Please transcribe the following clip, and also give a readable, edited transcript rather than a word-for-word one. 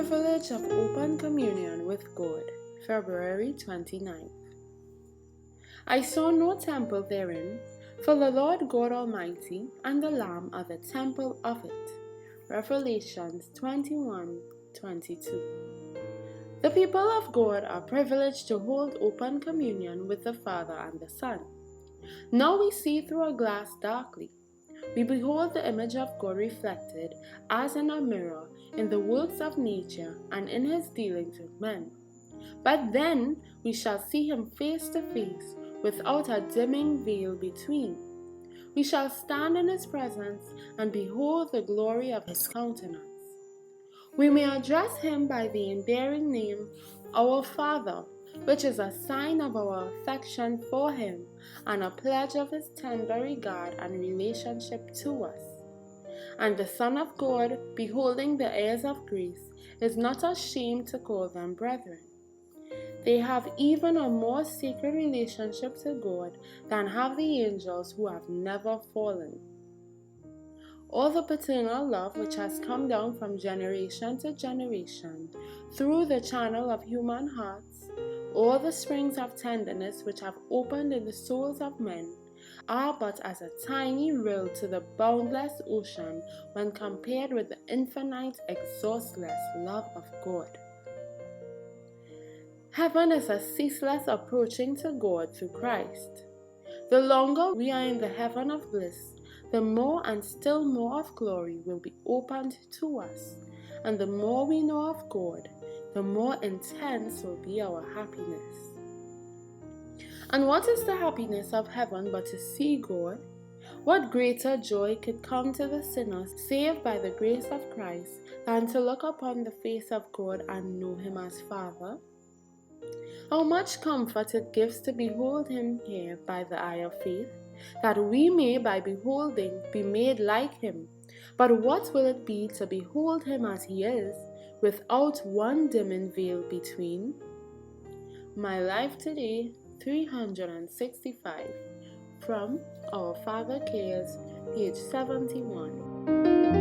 privilege of open communion with God, February 29th. I saw no temple therein, for the Lord God Almighty and the Lamb are the temple of it. Revelations 21:22. The people of God are privileged to hold open communion with the Father and the Son. Now we see through a glass darkly. We behold the image of God reflected as in a mirror in the works of nature and in his dealings with men. But then we shall see him face to face, without a dimming veil between. We shall stand in his presence and behold the glory of his countenance. We may address him by the endearing name, Our Father, which is a sign of our affection for him and a pledge of his tender regard and relationship to us. And the Son of God, beholding the heirs of grace, is not ashamed to call them brethren. They have even a more sacred relationship to God than have the angels who have never fallen. All the paternal love which has come down from generation to generation through the channel of human hearts, all the springs of tenderness which have opened in the souls of men, are but as a tiny rill to the boundless ocean when compared with the infinite, exhaustless love of God. Heaven is a ceaseless approaching to God through Christ. The longer we are in the heaven of bliss, the more and still more of glory will be opened to us, and the more we know of God, the more intense will be our happiness. And what is the happiness of heaven but to see God? What greater joy could come to the sinner saved by the grace of Christ than to look upon the face of God and know him as Father? How much comfort it gives to behold him here by the eye of faith, that we may by beholding be made like him. But what will it be to behold him as he is, without one dimming veil between? My Life Today 365, from Our Father Cares, page 71.